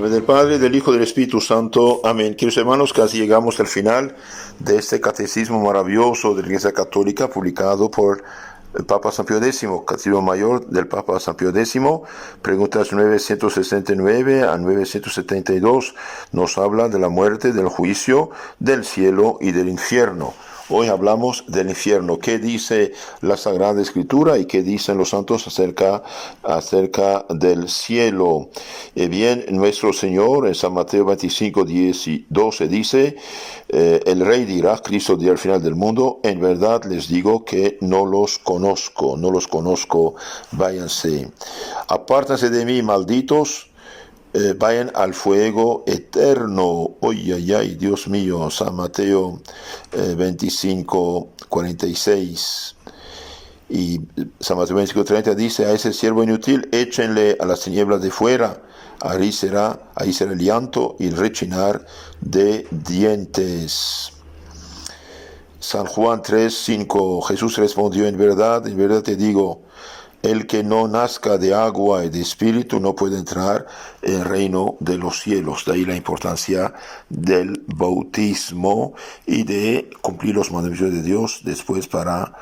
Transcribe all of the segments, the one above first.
Del Padre, del Hijo y del Espíritu Santo. Amén. Queridos hermanos, casi llegamos al final de este catecismo maravilloso de la Iglesia Católica, publicado por el Papa San Pío X, Catecismo Mayor del Papa San Pío X, preguntas 969 a 972, nos habla de la muerte, del juicio, del cielo y del infierno. Hoy hablamos del infierno. ¿Qué dice la Sagrada Escritura y qué dicen los santos acerca del cielo? Bien, nuestro Señor en San Mateo 25, 10 y 12 dice, el Rey dirá, Cristo dirá al final del mundo, en verdad les digo que no los conozco, váyanse. Apártense de mí, malditos, vayan al fuego eterno. Ay, Dios mío. San Mateo 25, 46. Y San Mateo 25, 30 dice, a ese siervo inútil, échenle a las tinieblas de fuera. Ahí será el llanto y el rechinar de dientes. San Juan 3, 5. Jesús respondió, en verdad te digo, el que no nazca de agua y de espíritu no puede entrar en el reino de los cielos. De ahí la importancia del bautismo y de cumplir los mandamientos de Dios después para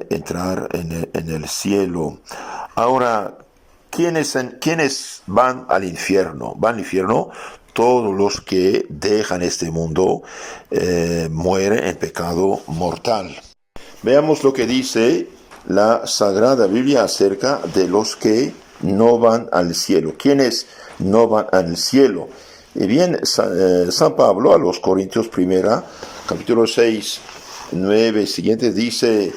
entrar en el cielo. Ahora, ¿quiénes van al infierno? Van al infierno todos los que dejan este mundo, mueren en pecado mortal. Veamos lo que dice la Sagrada Biblia acerca de los que no van al cielo. ¿Quiénes no van al cielo? Y bien, San Pablo a los Corintios primera, capítulo 6, 9 siguientes dice,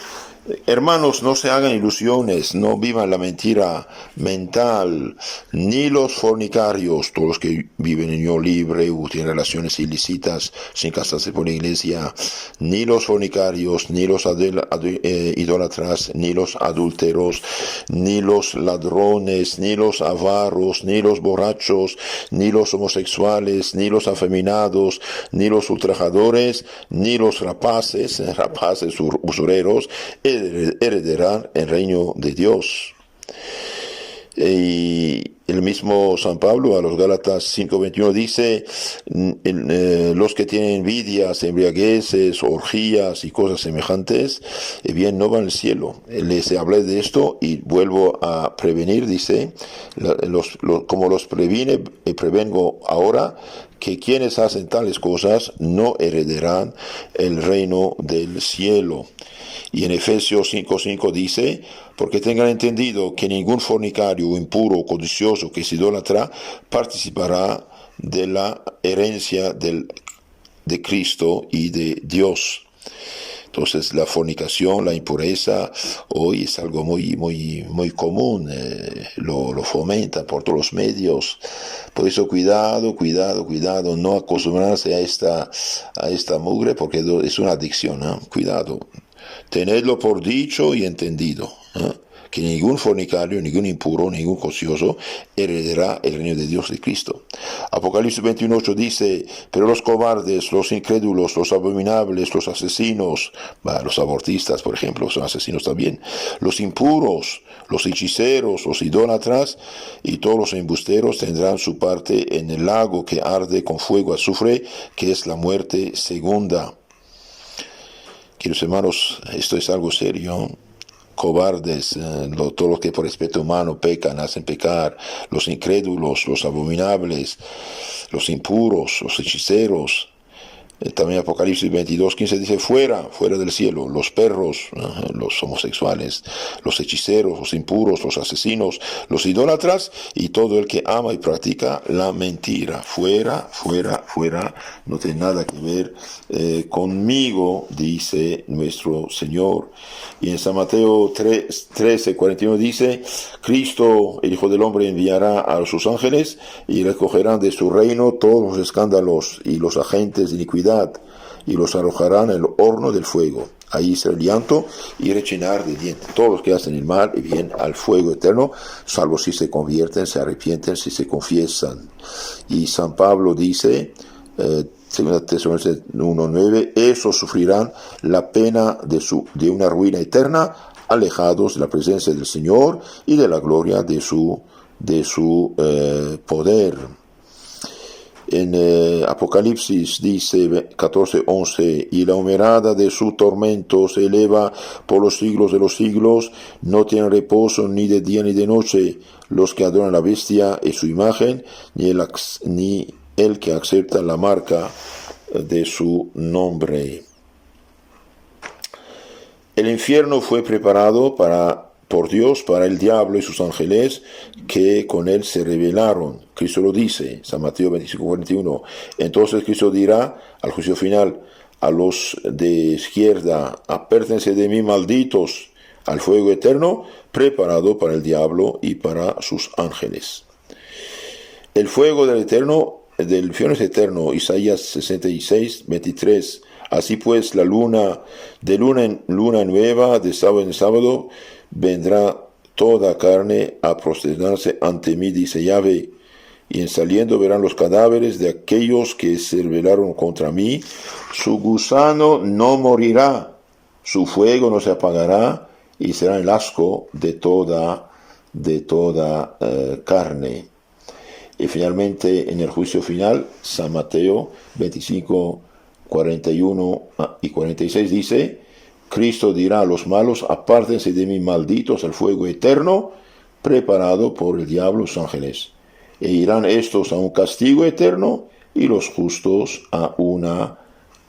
hermanos, no se hagan ilusiones, no vivan la mentira mental, ni los fornicarios, todos los que viven en unión libre o tienen relaciones ilícitas sin casarse por la iglesia, ni los fornicarios, ni los idólatras, ni los adúlteros, ni los ladrones, ni los avaros, ni los borrachos, ni los homosexuales, ni los afeminados, ni los ultrajadores, ni los rapaces usureros, heredarán el reino de Dios. Y el mismo San Pablo a los Gálatas 5:21 dice, los que tienen envidias, embriagueces, orgías y cosas semejantes, bien, no van al cielo. Les hablé de esto y vuelvo a prevenir, dice, como los prevengo ahora, que quienes hacen tales cosas no heredarán el reino del cielo. Y en Efesios 5:5 dice, porque tengan entendido que ningún fornicario, impuro, codicioso, que se idolatra, participará de la herencia de Cristo y de Dios. Entonces la fornicación, la impureza, hoy es algo muy común, lo fomentan por todos los medios. Por eso cuidado, no acostumbrarse a esta mugre, porque es una adicción, ¿eh? Cuidado. Tenedlo por dicho y entendido, que ningún fornicario, ningún impuro, ningún codicioso heredará el reino de Dios de Cristo. Apocalipsis 21:8 dice, pero los cobardes, los incrédulos, los abominables, los asesinos, los abortistas, por ejemplo, son asesinos también, los impuros, los hechiceros, los idólatras y todos los embusteros tendrán su parte en el lago que arde con fuego y azufre, que es la muerte segunda. Queridos hermanos, esto es algo serio. Cobardes, todos los que por respeto humano pecan, hacen pecar, los incrédulos, los abominables, los impuros, los hechiceros. También Apocalipsis 22:15 dice, fuera del cielo, los perros, los homosexuales, los hechiceros, los impuros, los asesinos, los idólatras y todo el que ama y practica la mentira. Fuera, no tiene nada que ver conmigo, dice nuestro Señor. Y en San Mateo 13:41 dice, Cristo, el Hijo del Hombre, enviará a sus ángeles y recogerán de su reino todos los escándalos y los agentes de iniquidad y los arrojarán en el horno del fuego. Ahí será el llanto y rechinar de dientes. Todos los que hacen el mal y bien al fuego eterno, salvo si se convierten, se arrepienten, si se confiesan. Y San Pablo dice, 2 Tesalonicenses 1:9, esos sufrirán la pena de una ruina eterna, alejados de la presencia del Señor y de la gloria de su poder. En Apocalipsis dice 14:11, y la humareda de su tormento se eleva por los siglos de los siglos, no tienen reposo ni de día ni de noche los que adoran a la bestia y su imagen, ni el que acepta la marca de su nombre. El infierno fue preparado por Dios para el diablo y sus ángeles que con él se rebelaron. Cristo lo dice, San Mateo 25:41. Entonces Cristo dirá al juicio final a los de izquierda: apártense de mí, malditos, al fuego eterno preparado para el diablo y para sus ángeles. El fuego del infierno es eterno. Isaías 66:23. Así pues, de luna en luna nueva, de sábado en sábado, vendrá toda carne a prosternarse ante mí, dice Yahvé, y en saliendo verán los cadáveres de aquellos que se rebelaron contra mí. Su gusano no morirá, su fuego no se apagará, y será el asco de toda carne. Y finalmente, en el juicio final, San Mateo 25:41 y 46 dice: Cristo dirá a los malos: apártense de mí, malditos, al fuego eterno preparado por el diablo y sus ángeles. E irán estos a un castigo eterno y los justos a una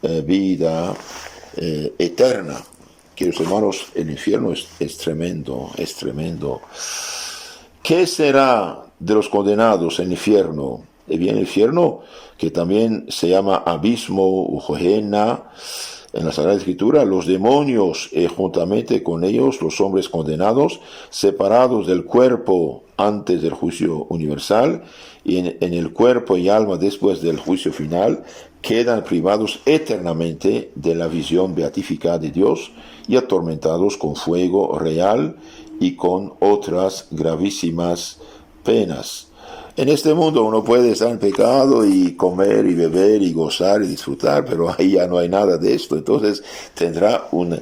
vida eterna. Queridos hermanos, el infierno es tremendo, es tremendo. ¿Qué será de los condenados en el infierno? Bien, el infierno, que también se llama abismo o Gehenna en la Sagrada Escritura, los demonios, juntamente con ellos los hombres condenados, separados del cuerpo antes del juicio universal, y en el cuerpo y alma después del juicio final, quedan privados eternamente de la visión beatífica de Dios y atormentados con fuego real y con otras gravísimas penas. En este mundo uno puede estar en pecado y comer y beber y gozar y disfrutar, pero ahí ya no hay nada de esto. Entonces tendrá una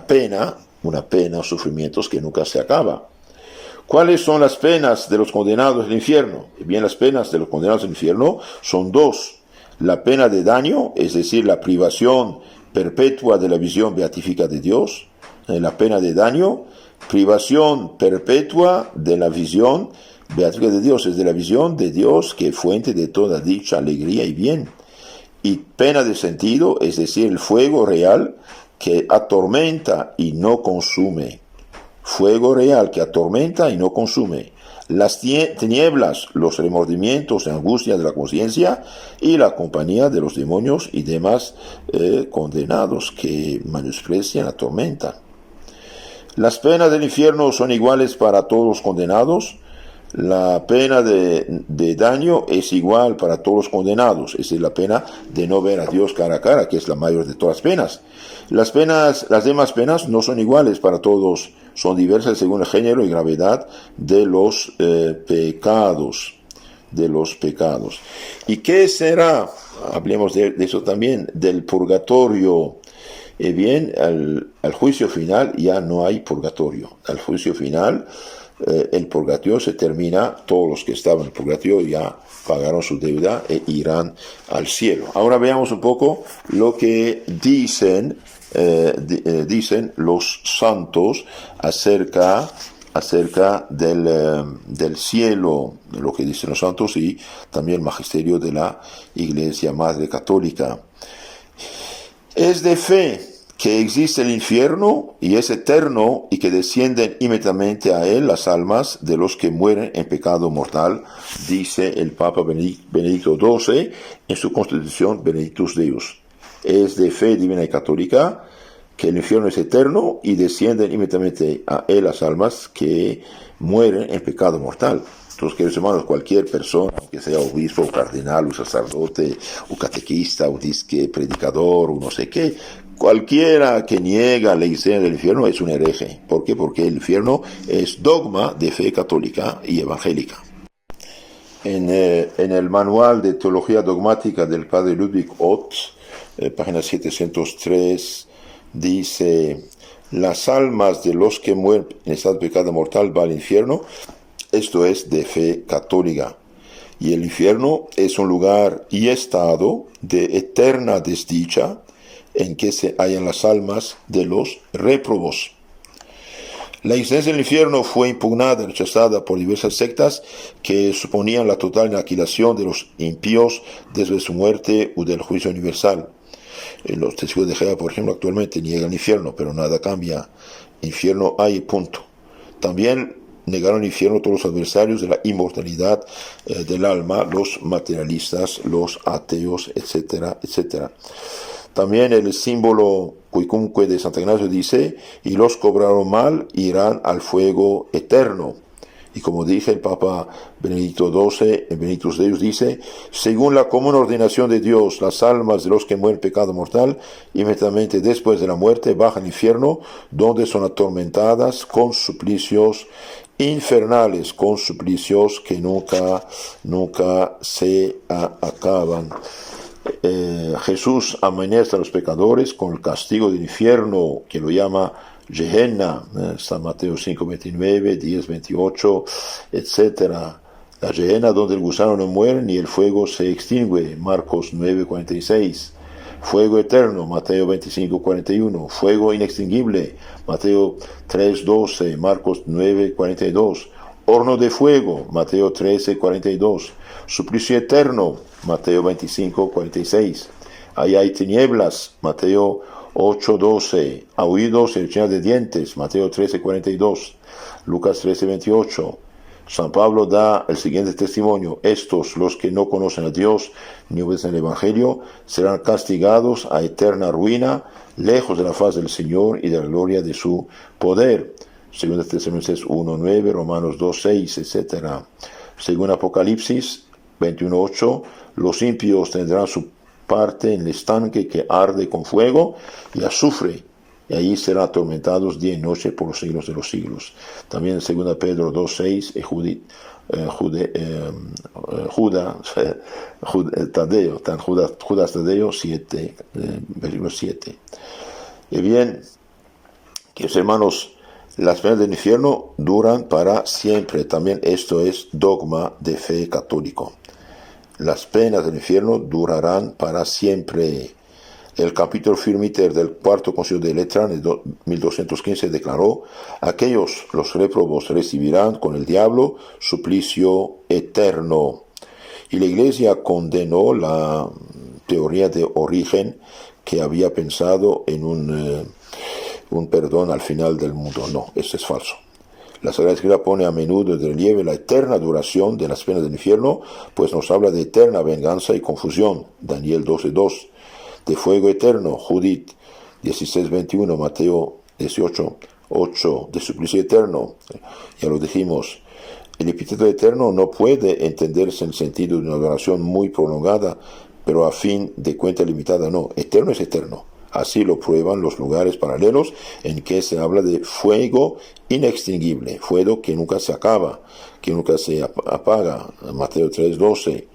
pena, sufrimientos que nunca se acaba. ¿Cuáles son las penas de los condenados al infierno? Bien, las penas de los condenados al infierno son dos. La pena de daño, es decir, la privación perpetua de la visión beatífica de Dios. La pena de daño, privación perpetua de la visión beatífica de Dios, es de la visión de Dios que es fuente de toda dicha, alegría y bien. Y pena de sentido, es decir, el fuego real que atormenta y no consume. Fuego real que atormenta y no consume. Las tinieblas, los remordimientos y angustias de la conciencia y la compañía de los demonios y demás condenados que menosprecian, atormentan. Las penas del infierno son iguales para todos los condenados. La pena de daño es igual para todos los condenados. Esa es la pena de no ver a Dios cara a cara, que es la mayor de todas las penas. Las demás penas no son iguales para todos, son diversas según el género y gravedad de los pecados. ¿Y qué será? Hablemos de eso también, del purgatorio. Bien, al juicio final ya no hay purgatorio. Al juicio final el purgatorio se termina, todos los que estaban en el purgatorio ya pagaron su deuda e irán al cielo. Ahora veamos un poco lo que dicen los santos acerca del cielo, lo que dicen los santos y también el magisterio de la Iglesia Madre Católica. Es de fe que existe el infierno y es eterno y que descienden inmediatamente a él las almas de los que mueren en pecado mortal, dice el Papa Benedicto XII en su Constitución Benedictus Deus. Es de fe divina y católica que el infierno es eterno y descienden inmediatamente a él las almas que mueren en pecado mortal. Entonces, queridos hermanos, cualquier persona, que sea obispo, o cardenal, o sacerdote, o catequista, o predicador, o no sé qué, cualquiera que niega la existencia del infierno es un hereje. ¿Por qué? Porque el infierno es dogma de fe católica y evangélica. En el manual de teología dogmática del padre Ludwig Ott, página 703, dice: las almas de los que mueren en estado de pecado mortal van al infierno. Esto es de fe católica. Y el infierno es un lugar y estado de eterna desdicha en que se hallan las almas de los réprobos. La existencia del infierno fue impugnada y rechazada por diversas sectas que suponían la total aniquilación de los impíos desde su muerte o del juicio universal. Los testigos de Jehová, por ejemplo, actualmente niegan el infierno, pero nada cambia. Infierno hay, punto. También negaron el infierno todos los adversarios de la inmortalidad del alma, los materialistas, los ateos, etcétera, etcétera. También el símbolo cuicunque de Santo Ignacio dice, y los cobraron mal, irán al fuego eterno. Y como dije, el Papa Benedicto XII, en Benedictus Deus, dice, según la común ordenación de Dios, las almas de los que mueren pecado mortal, inmediatamente después de la muerte, bajan al infierno, donde son atormentadas con suplicios infernales, con suplicios que nunca se acaban. Jesús amonesta a los pecadores con el castigo del infierno, que lo llama Gehenna, San Mateo 5, 29, 10, 28, etc. La Gehenna donde el gusano no muere ni el fuego se extingue, Marcos 9, 46. Fuego eterno, Mateo 25, 41. Fuego inextinguible, Mateo 3, 12, Marcos 9, 42. Horno de fuego, Mateo 13, 42. Suplicio eterno, Mateo 25, 46. Ahí hay tinieblas, Mateo 8, 12. Aullidos y rechinar de dientes, Mateo 13, 42. Lucas 13, 28. San Pablo da el siguiente testimonio. Estos, los que no conocen a Dios ni obedecen el Evangelio, serán castigados a eterna ruina, lejos de la faz del Señor y de la gloria de su poder. Según Tesalonicenses 1, 9, Romanos 2, 6, etc. Según Apocalipsis 21, 8, los impíos tendrán su parte en el estanque que arde con fuego y azufre, y allí serán atormentados día y noche por los siglos de los siglos. También en 2 Pedro 2, 6, Judas Tadeo 7, versículo 7. Y bien, queridos hermanos, las penas del infierno duran para siempre. También esto es dogma de fe católico. Las penas del infierno durarán para siempre. El capítulo Firmiter del Cuarto Concilio de Letrán en 1215 declaró: aquellos, los réprobos, recibirán con el diablo suplicio eterno. Y la Iglesia condenó la teoría de Origen, que había pensado en un perdón al final del mundo. No, eso es falso. La Sagrada Escritura pone a menudo de relieve la eterna duración de las penas del infierno, pues nos habla de eterna venganza y confusión. Daniel 12:2. De fuego eterno, Judith 16:21, Mateo 18:8. De suplicio eterno, ya lo dijimos. El epíteto eterno no puede entenderse en el sentido de una duración muy prolongada, pero a fin de cuenta limitada, no. Eterno es eterno. Así lo prueban los lugares paralelos en que se habla de fuego inextinguible, fuego que nunca se acaba, que nunca se apaga, Mateo 3:12.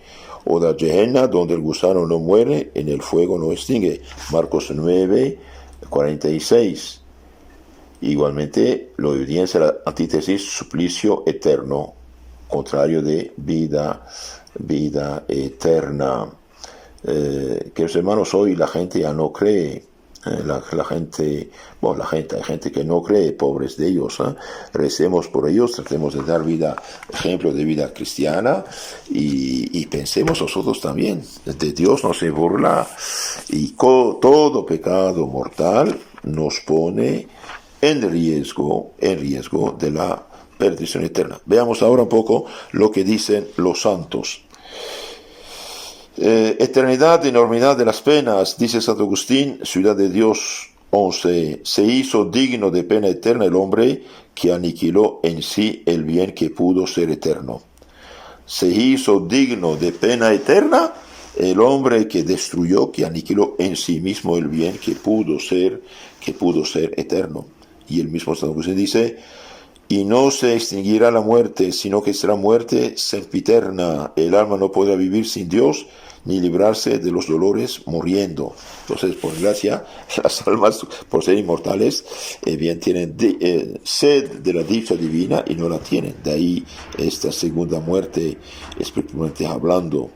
O la Gehenna, donde el gusano no muere, en el fuego no extingue, Marcos 9:46. Igualmente, lo evidencia la antítesis suplicio eterno, contrario de vida eterna. Queridos hermanos, hoy la gente ya no cree. Hay gente que no cree, pobres de ellos. Recemos por ellos, tratemos de dar ejemplo de vida cristiana y pensemos nosotros también. De Dios no se burla y todo pecado mortal nos pone en riesgo de la perdición eterna. Veamos ahora un poco lo que dicen los santos. Eternidad, enormidad de las penas, dice Santo Agustín, Ciudad de Dios 11. Se hizo digno de pena eterna el hombre que aniquiló en sí el bien que pudo ser eterno. Se hizo digno de pena eterna el hombre que destruyó, que aniquiló en sí mismo el bien que pudo ser eterno. Y el mismo Santo Agustín dice: y no se extinguirá la muerte, sino que será muerte sempiterna. El alma no podrá vivir sin Dios, ni librarse de los dolores muriendo. Entonces, por desgracia, las almas, por ser inmortales, bien tienen sed de la dicha divina y no la tienen. De ahí esta segunda muerte, espiritualmente hablando.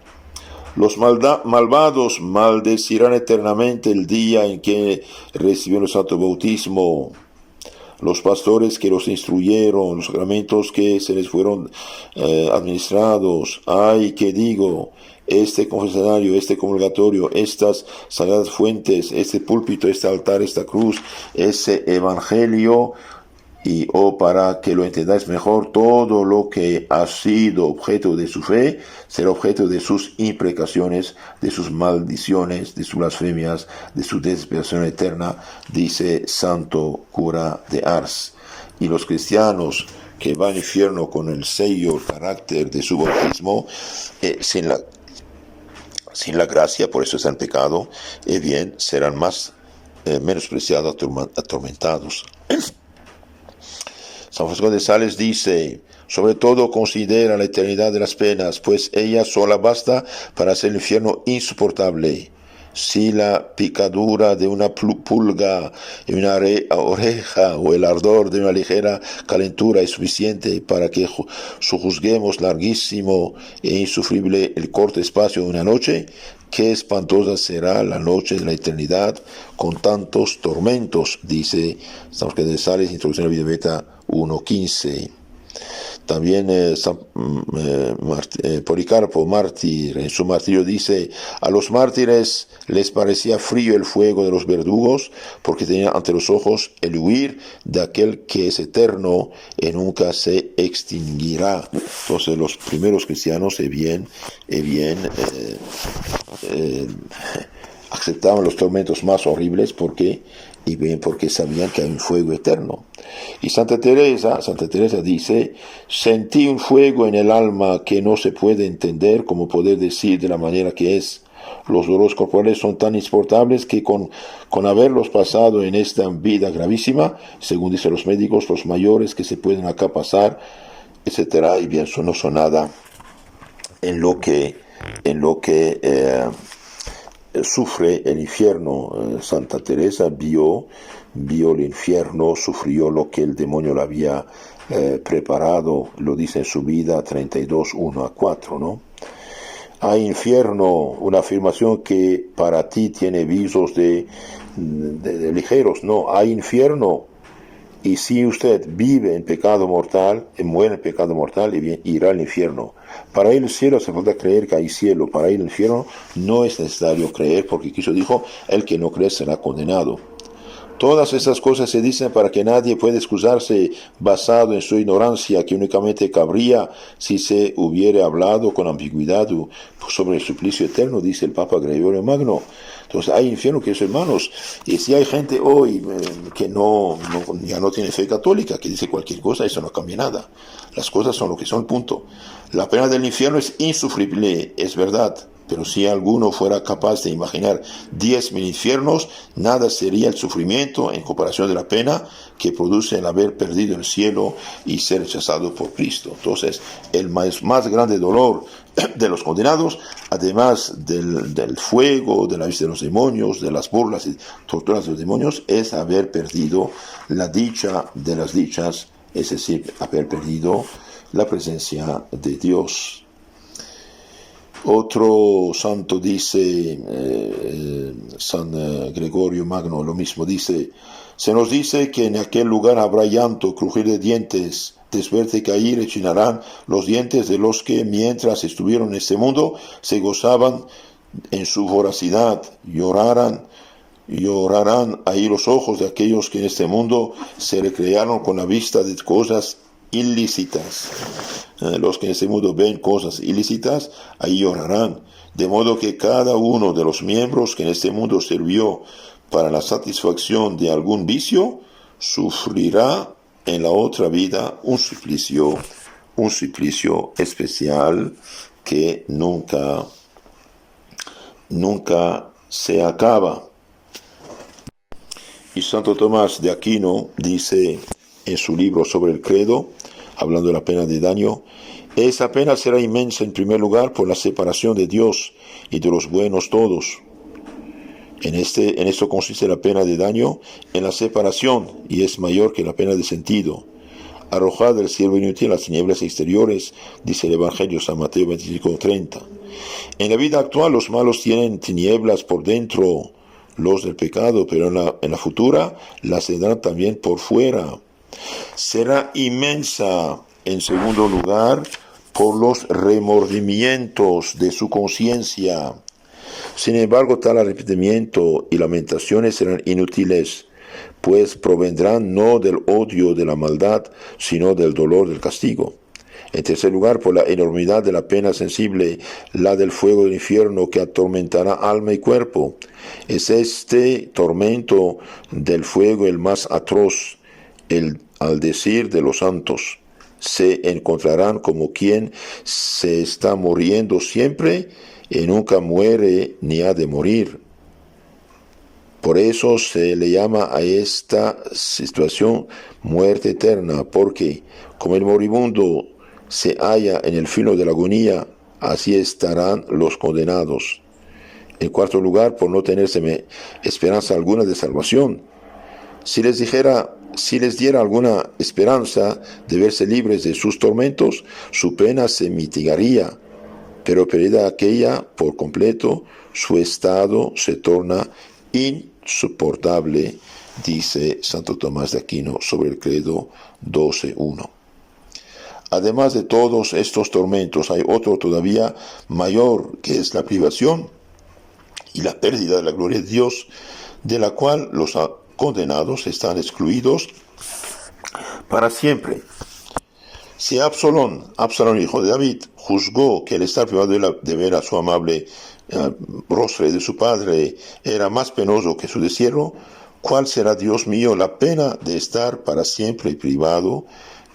Los malvados maldecirán eternamente el día en que recibieron el santo bautismo. Los pastores que los instruyeron, los sacramentos que se les fueron administrados. Ay, que digo, este confesionario, este comulgatorio, estas sagradas fuentes, este púlpito, este altar, esta cruz, ese evangelio, y para que lo entendáis mejor, todo lo que ha sido objeto de su fe será objeto de sus imprecaciones, de sus maldiciones, de sus blasfemias, de su desesperación eterna, dice Santo Cura de Ars. Y los cristianos que van al infierno con el sello, el carácter de su bautismo, sin la gracia, por eso están en pecado, bien, serán más menospreciados, atormentados. San Francisco de Sales dice: sobre todo considera la eternidad de las penas, pues ella sola basta para hacer el infierno insoportable. Si la picadura de una pulga en una oreja o el ardor de una ligera calentura es suficiente para que sojuzguemos larguísimo e insufrible el corto espacio de una noche, qué espantosa será la noche de la eternidad con tantos tormentos, dice San Francisco de Sales, Introducción a la Vida Beta 1.15. También Policarpo, mártir, en su martirio dice: a los mártires les parecía frío el fuego de los verdugos, porque tenían ante los ojos el huir de aquel que es eterno y nunca se extinguirá. Entonces los primeros cristianos aceptaban los tormentos más horribles porque sabían que hay un fuego eterno. Y Santa Teresa dice: sentí un fuego en el alma que no se puede entender como poder decir de la manera que es. Los dolores corporales son tan insoportables que con haberlos pasado en esta vida gravísima, según dicen los médicos, los mayores que se pueden acá pasar, etcétera, y bien, eso no son nada en lo que sufre el infierno. Santa Teresa vio el infierno, sufrió lo que el demonio le había preparado, lo dice en su vida 32, 1-4, ¿no? Hay infierno, una afirmación que para ti tiene visos de ligeros. No, hay infierno. Y si usted vive en pecado mortal, muere en pecado mortal, irá al infierno. Para ir al cielo hace falta creer que hay cielo. Para ir al infierno no es necesario creer, porque Cristo dijo: el que no cree será condenado. Todas esas cosas se dicen para que nadie pueda excusarse basado en su ignorancia, que únicamente cabría si se hubiera hablado con ambigüedad sobre el suplicio eterno, dice el Papa Gregorio Magno. Entonces hay infierno, queridos hermanos, y si hay gente hoy que ya no tiene fe católica, que dice cualquier cosa, eso no cambia nada. Las cosas son lo que son, punto. La pena del infierno es insufrible, es verdad. Pero si alguno fuera capaz de imaginar 10.000 infiernos, nada sería el sufrimiento en comparación de la pena que produce el haber perdido el cielo y ser rechazado por Cristo. Entonces, el más grande dolor de los condenados, además del fuego, de la vista de los demonios, de las burlas y torturas de los demonios, es haber perdido la dicha de las dichas, es decir, haber perdido la presencia de Dios. Otro santo dice, San Gregorio Magno, lo mismo dice: se nos dice que en aquel lugar habrá llanto, crujir de dientes, de suerte que ahí rechinarán los dientes de los que mientras estuvieron en este mundo se gozaban en su voracidad, llorarán ahí los ojos de aquellos que en este mundo se recrearon con la vista de cosas ilícitas. Los que en este mundo ven cosas ilícitas, ahí llorarán. De modo que cada uno de los miembros que en este mundo sirvió para la satisfacción de algún vicio, sufrirá en la otra vida un suplicio especial que nunca se acaba. Y Santo Tomás de Aquino dice en su libro sobre el credo, hablando de la pena de daño: Esa pena será inmensa en primer lugar por la separación de Dios y de los buenos todos. En esto consiste la pena de daño, en la separación, y es mayor que la pena de sentido. Arrojad del cielo inútil las tinieblas exteriores, dice el Evangelio San Mateo 25:30. En la vida actual los malos tienen tinieblas por dentro, los del pecado, pero en la futura las tendrán también por fuera. Será inmensa, en segundo lugar, por los remordimientos de su conciencia. Sin embargo, tal arrepentimiento y lamentaciones serán inútiles, pues provendrán no del odio de la maldad, sino del dolor del castigo. En tercer lugar, por la enormidad de la pena sensible, la del fuego del infierno que atormentará alma y cuerpo. Es este tormento del fuego el más atroz, al decir de los santos. Se encontrarán como quien se está muriendo siempre y nunca muere ni ha de morir. Por eso se le llama a esta situación muerte eterna, porque como el moribundo se halla en el filo de la agonía, así estarán los condenados. En cuarto lugar, por no tener esperanza alguna de salvación. Si les diera alguna esperanza de verse libres de sus tormentos, su pena se mitigaría, pero perdida aquella por completo, su estado se torna insoportable, dice Santo Tomás de Aquino sobre el Credo 12.1. Además de todos estos tormentos, hay otro todavía mayor, que es la privación y la pérdida de la gloria de Dios, de la cual los condenados están excluidos para siempre. Si Absalón, hijo de David, juzgó que el estar privado de ver a su amable rostro de su padre era más penoso que su destierro, ¿cuál será, Dios mío, la pena de estar para siempre privado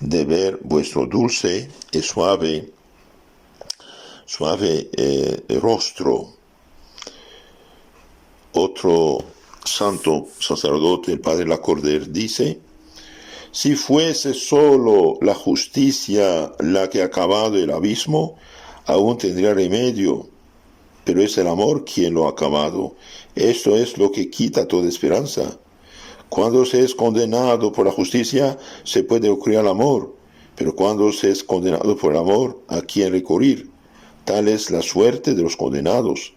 de ver vuestro dulce y suave rostro? Otro santo sacerdote, el padre Lacordaire, dice: si fuese solo la justicia la que ha acabado el abismo, aún tendría remedio, pero es el amor quien lo ha acabado. Esto es lo que quita toda esperanza. Cuando se es condenado por la justicia, se puede recurrir al amor, pero cuando se es condenado por el amor, ¿a quién recurrir? Tal es la suerte de los condenados.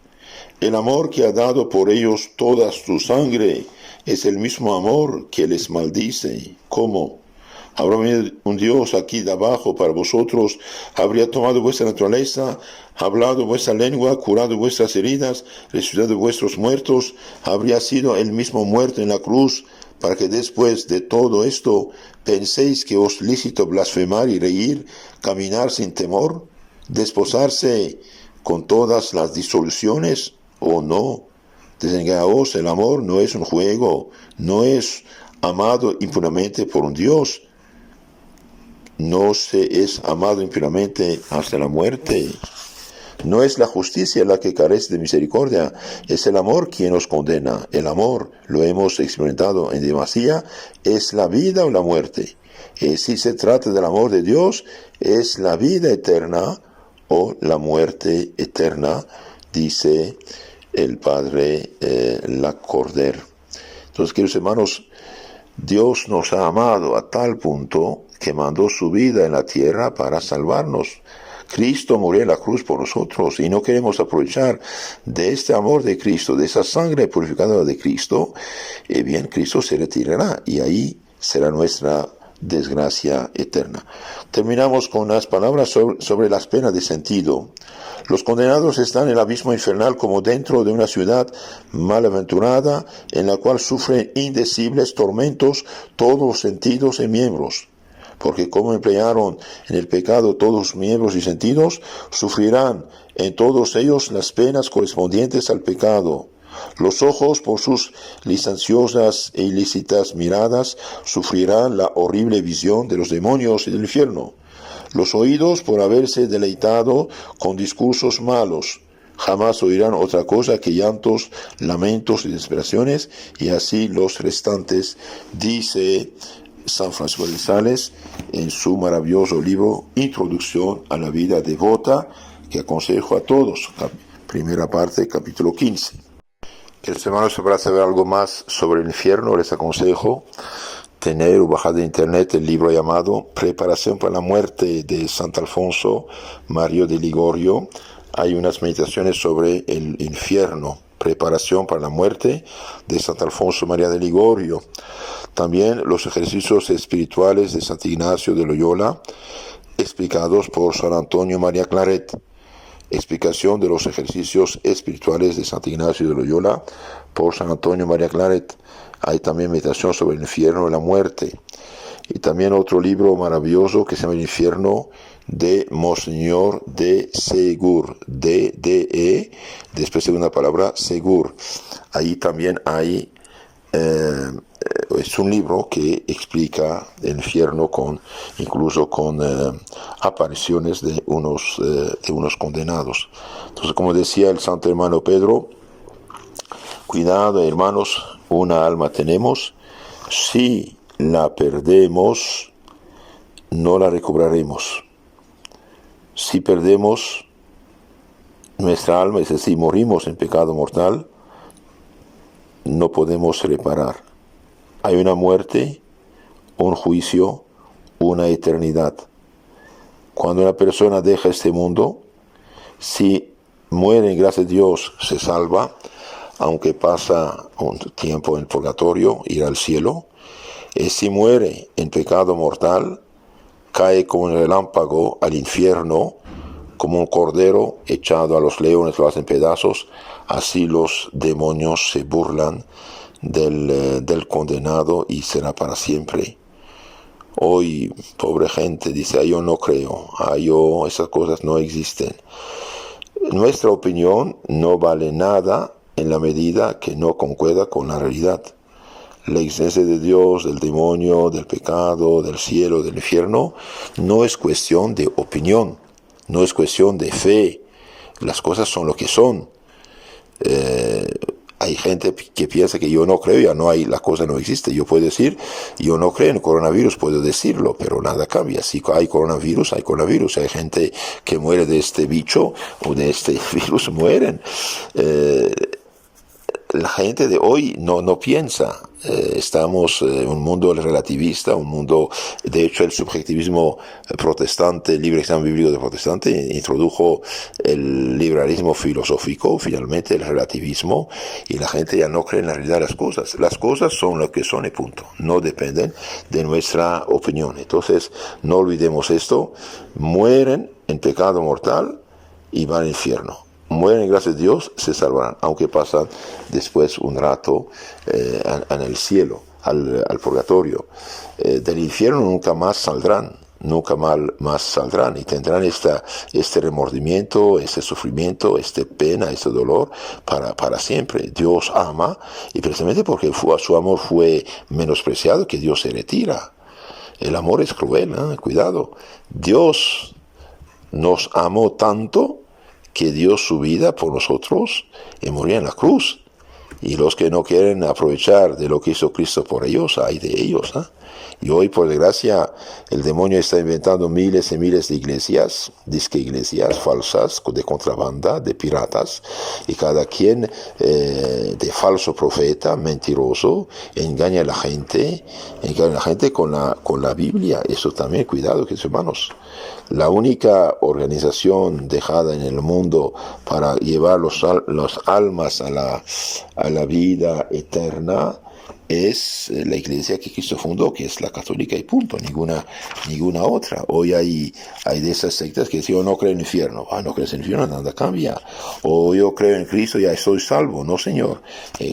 El amor que ha dado por ellos toda su sangre es el mismo amor que les maldice. ¿Cómo? ¿Habrá un Dios aquí de abajo para vosotros? ¿Habría tomado vuestra naturaleza, hablado vuestra lengua, curado vuestras heridas, resucitado vuestros muertos? ¿Habría sido el mismo muerto en la cruz para que después de todo esto penséis que os lícito blasfemar y reír, caminar sin temor, desposarse con todas las disoluciones? ¿O no? Desengañaos, el amor no es un juego, no es amado impunemente por un Dios. No se es amado impunemente hasta la muerte. No es la justicia la que carece de misericordia, es el amor quien nos condena. El amor, lo hemos experimentado en demasía, es la vida o la muerte. Y si se trata del amor de Dios, es la vida eterna o la muerte eterna, dice el padre Lacordaire. Entonces, queridos hermanos, Dios nos ha amado a tal punto que mandó su vida en la tierra para salvarnos. Cristo murió en la cruz por nosotros y no queremos aprovechar de este amor de Cristo, de esa sangre purificadora de Cristo. Bien, Cristo se retirará y ahí será nuestra desgracia eterna. Terminamos con unas palabras sobre las penas de sentido. Los condenados están en el abismo infernal como dentro de una ciudad malaventurada en la cual sufren indecibles tormentos todos los sentidos y miembros. Porque como emplearon en el pecado todos los miembros y sentidos, sufrirán en todos ellos las penas correspondientes al pecado. Los ojos, por sus licenciosas e ilícitas miradas, sufrirán la horrible visión de los demonios y del infierno. Los oídos, por haberse deleitado con discursos malos, jamás oirán otra cosa que llantos, lamentos y desesperaciones, y así los restantes, dice San Francisco de Sales en su maravilloso libro Introducción a la vida devota, que aconsejo a todos, primera parte, capítulo 15. Queridos hermanos, para saber algo más sobre el infierno, les aconsejo tener o bajar de internet el libro llamado Preparación para la muerte de Santo Alfonso Mario de Ligorio. Hay unas meditaciones sobre el infierno, Preparación para la muerte de Santo Alfonso María de Ligorio. También los ejercicios espirituales de Santo Ignacio de Loyola, explicados por San Antonio María Claret. Explicación de los ejercicios espirituales de Santo Ignacio de Loyola por San Antonio María Claret. Hay también meditación sobre el infierno y la muerte. Y también otro libro maravilloso que se llama El infierno de Monseñor de Segur. D-D-E, después segunda palabra, Segur. Ahí también hay, es un libro que explica el infierno incluso con apariciones de unos condenados. Entonces, como decía el santo hermano Pedro, cuidado, hermanos, una alma tenemos, si la perdemos, no la recobraremos. Si perdemos nuestra alma, es decir, morimos en pecado mortal, no podemos reparar. Hay una muerte, un juicio, una eternidad. Cuando una persona deja este mundo, si muere, gracias a Dios, se salva, aunque pasa un tiempo en el purgatorio, irá al cielo. Y si muere en pecado mortal, cae como un relámpago al infierno, como un cordero echado a los leones, lo hacen pedazos. Así los demonios se burlan del condenado y será para siempre. Hoy, pobre gente, dice, yo no creo, esas cosas no existen. Nuestra opinión no vale nada en la medida que no concuerda con la realidad. La existencia de Dios, del demonio, del pecado, del cielo, del infierno, no es cuestión de opinión, no es cuestión de fe. Las cosas son lo que son. Hay gente que piensa que yo no creo, ya no hay, la cosa no existe. Yo puedo decir, yo no creo en el coronavirus, puedo decirlo, pero nada cambia. Si hay coronavirus, hay coronavirus. Hay gente que muere de este bicho o de este virus, mueren. La gente de hoy no piensa. Estamos en un mundo relativista, un mundo, de hecho el subjetivismo protestante, el libre examen bíblico de protestante, introdujo el liberalismo filosófico, finalmente el relativismo, y la gente ya no cree en la realidad de las cosas. Las cosas son lo que son y punto. No dependen de nuestra opinión. Entonces, no olvidemos esto. Mueren en pecado mortal y van al infierno. Mueren, gracias a Dios, se salvarán, aunque pasan después un rato en el cielo, al purgatorio. Del infierno nunca más saldrán, y tendrán este remordimiento, este sufrimiento, esta pena, este dolor para siempre. Dios ama, y precisamente porque su amor fue menospreciado, que Dios se retira. El amor es cruel, cuidado. Dios nos amó tanto que dio su vida por nosotros y murió en la cruz. Y los que no quieren aprovechar de lo que hizo Cristo por ellos, hay de ellos. Y hoy, por desgracia, el demonio está inventando miles y miles de iglesias, disque iglesias falsas, de contrabanda, de piratas, y cada quien de falso profeta, mentiroso, engaña a la gente con la Biblia. Eso también, cuidado, queridos hermanos. La única organización dejada en el mundo para llevar las almas a la vida eterna es la iglesia que Cristo fundó, que es la católica y punto, ninguna otra. Hoy hay de esas sectas que dicen, yo no creo en el infierno. No crees en el infierno, nada cambia. O yo creo en Cristo, ya estoy salvo. No, señor.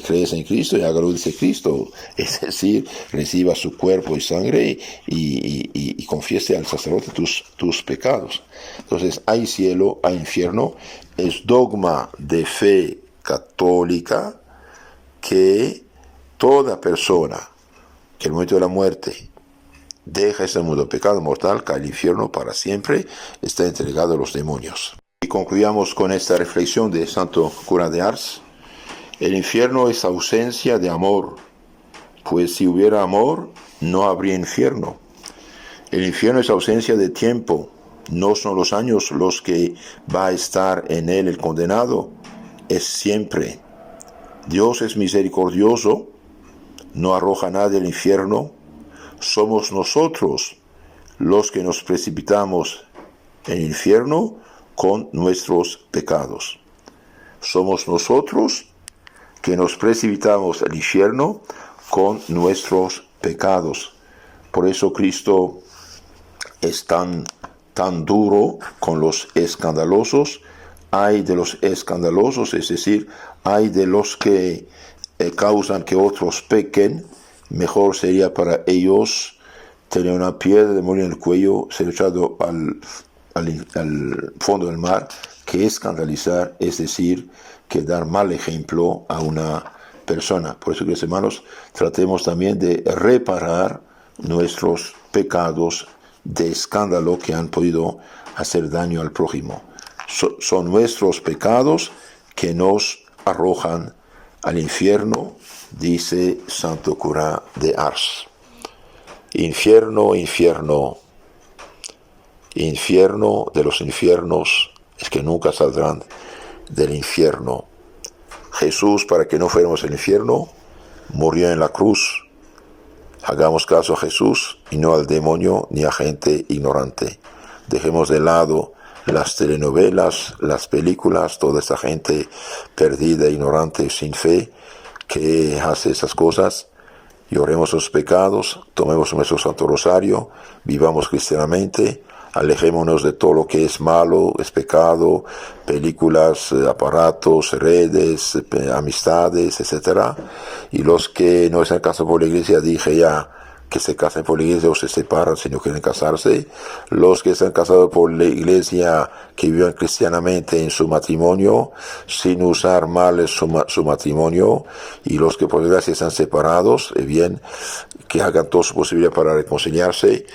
Crees en Cristo, ya lo dice Cristo. Es decir, reciba su cuerpo y sangre y confiese al sacerdote tus pecados. Entonces, hay cielo, hay infierno. Es dogma de fe católica que toda persona que en el momento de la muerte deja este mundo de pecado mortal, cae al infierno para siempre, está entregado a los demonios. Y concluyamos con esta reflexión de Santo Cura de Ars. El infierno es ausencia de amor, pues si hubiera amor, no habría infierno. El infierno es ausencia de tiempo. No son los años los que va a estar en él el condenado. Es siempre. Dios es misericordioso. No arroja a nadie al infierno. Somos nosotros los que nos precipitamos en el infierno con nuestros pecados. Somos nosotros que nos precipitamos al infierno con nuestros pecados. Por eso Cristo es tan duro con los escandalosos. Hay de los escandalosos, es decir, hay de los que causan que otros pequen. Mejor sería para ellos tener una piedra de molino en el cuello, ser echado al fondo del mar, que escandalizar, es decir, que dar mal ejemplo a una persona. Por eso, queridos hermanos, tratemos también de reparar nuestros pecados de escándalo que han podido hacer daño al prójimo. Son nuestros pecados que nos arrojan al infierno, dice Santo Cura de Ars. Infierno, infierno, infierno de los infiernos, es que nunca saldrán del infierno. Jesús, para que no fuéramos al infierno, murió en la cruz. Hagamos caso a Jesús y no al demonio ni a gente ignorante. Dejemos de lado las telenovelas, las películas, toda esa gente perdida, ignorante, sin fe, que hace esas cosas. Y oremos los pecados, tomemos nuestro Santo Rosario, vivamos cristianamente, alejémonos de todo lo que es malo, es pecado, películas, aparatos, redes, amistades, etc. Y los que no están casados por la iglesia, dije ya, que se casen por la iglesia o se separan si no quieren casarse. Los que están casados por la iglesia, que vivan cristianamente en su matrimonio, sin usar mal su matrimonio. Y los que por desgracia están separados, bien, que hagan todo su posible para reconciliarse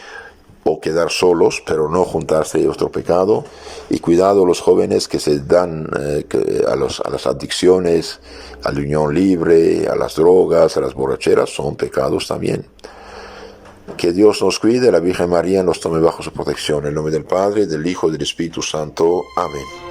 o quedar solos, pero no juntarse a otro pecado. Y cuidado los jóvenes que se dan a las adicciones, a la unión libre, a las drogas, a las borracheras, son pecados también. Que Dios nos cuide, la Virgen María nos tome bajo su protección. En el nombre del Padre, del Hijo y del Espíritu Santo. Amén.